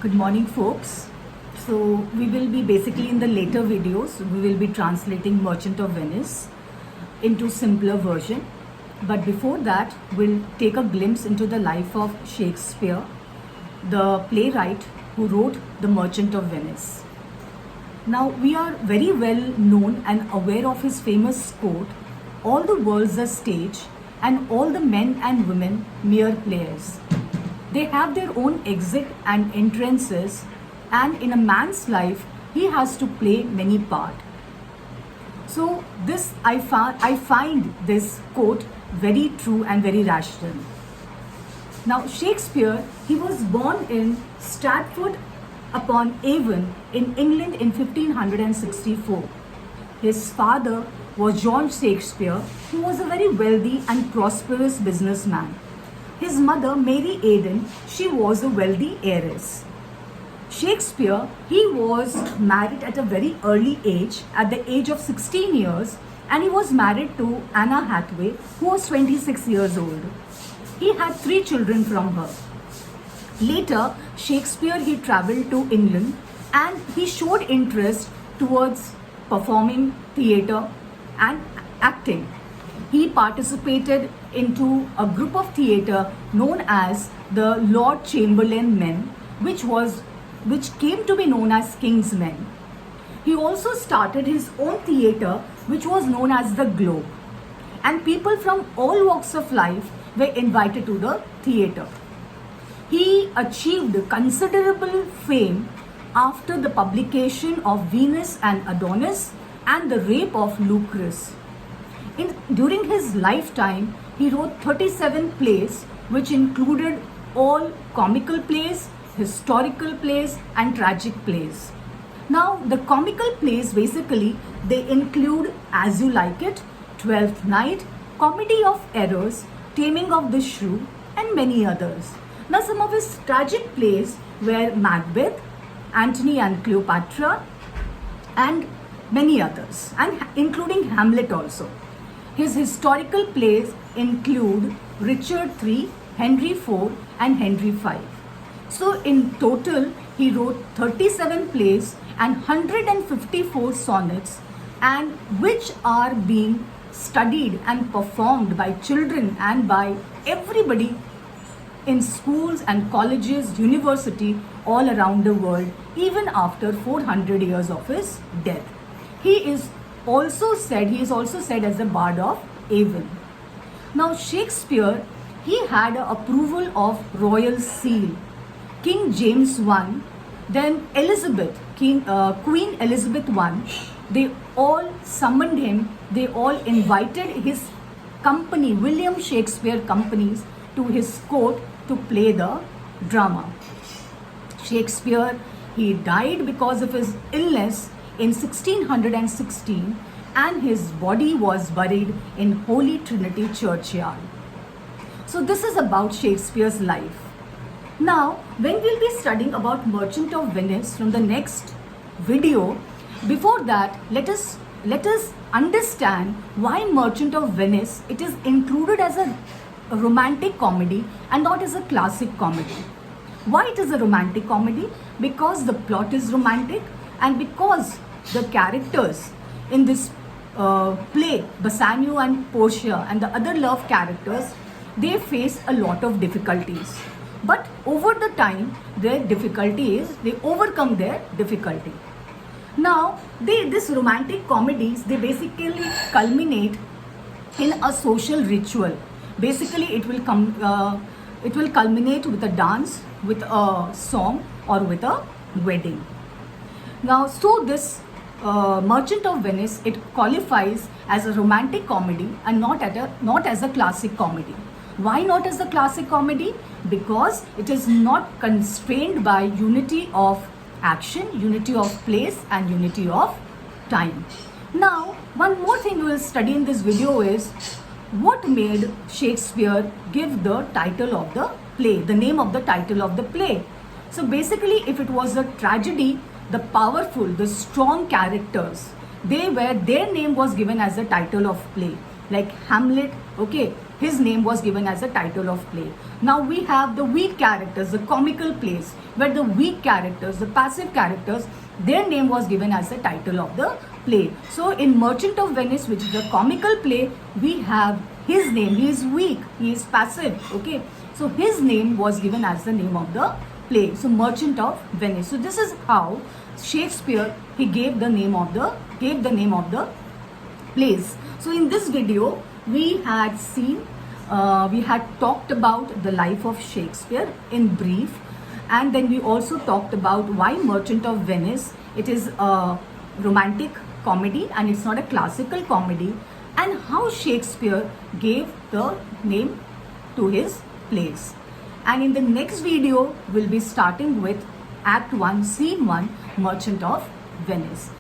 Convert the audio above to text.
Good morning, folks. So we will be basically in the later videos, we will be translating Merchant of Venice into simpler version. But before that, we'll take a glimpse into the life of Shakespeare, the playwright who wrote The Merchant of Venice. Now, we are very well known and aware of his famous quote, "All the world's a stage and all the men and women mere players." They have their own exit and entrances, and in a man's life, he has to play many parts. So this I find this quote very true and very rational. Now Shakespeare, he was born in Stratford upon Avon in England in 1564. His father was John Shakespeare, who was a very wealthy and prosperous businessman. His mother, Mary Eden, she was a wealthy heiress. Shakespeare, he was married at a very early age, at the age of 16 years, and he was married to Anna Hathaway, who was 26 years old. He had 3 children from her. Later, Shakespeare, he traveled to England and he showed interest towards performing theatre and acting. He participated into a group of theatre known as the Lord Chamberlain Men, which came to be known as King's Men. He also started his own theatre, which was known as the Globe, and people from all walks of life were invited to the theatre. He achieved considerable fame after the publication of Venus and Adonis and the Rape of Lucrece. During his lifetime, he wrote 37 plays, which included all comical plays, historical plays, and tragic plays. Now, the comical plays basically, they include As You Like It, Twelfth Night, Comedy of Errors, Taming of the Shrew, and many others. Now, some of his tragic plays were Macbeth, Antony and Cleopatra, and many others, and including Hamlet also. His historical plays include Richard III, Henry IV, and Henry V. So in total, he wrote 37 plays and 154 sonnets, and which are being studied and performed by children and by everybody in schools and colleges, university all around the world, even after 400 years of his death. He is also said as the Bard of Avon. Now Shakespeare, he had approval of royal seal. King James I, then Queen Elizabeth I, they all summoned him, they all invited his company, William Shakespeare companies, to his court to play the drama. Shakespeare, he died because of his illness in 1616, and his body was buried in Holy Trinity Churchyard. So this is about Shakespeare's life. Now, when we'll be studying about Merchant of Venice from the next video, before that, let us understand why Merchant of Venice, it is included as a romantic comedy and not as a classic comedy. Why it is a romantic comedy? Because the plot is romantic, and because the characters in this play, Bassanio and Portia and the other love characters, they face a lot of difficulties. But over the time, their difficulty is, they overcome their difficulty. Now, this romantic comedies, they basically culminate in a social ritual. Basically, it will culminate with a dance, with a song, or with a wedding. Now, so this Merchant of Venice, it qualifies as a romantic comedy and not as a classic comedy. Why not as a classic comedy? Because it is not constrained by unity of action, unity of place, and unity of time. Now, one more thing we will study in this video is what made Shakespeare give the title of the play, the name of the title of the play. So basically, if it was a tragedy, the powerful, the strong characters, their name was given as the title of play. Like Hamlet, okay, his name was given as a title of play. Now we have the weak characters, the comical plays, where the weak characters, the passive characters, their name was given as the title of the play. So in Merchant of Venice, which is a comical play, we have his name. He is weak, he is passive, okay. So his name was given as the name of the play. So Merchant of Venice. So this is how Shakespeare, he gave the name of the plays. So in this video, we had talked about the life of Shakespeare in brief, and then we also talked about why Merchant of Venice, it is a romantic comedy and it's not a classical comedy, and how Shakespeare gave the name to his plays. And in the next video, we'll be starting with Act 1, Scene 1, Merchant of Venice.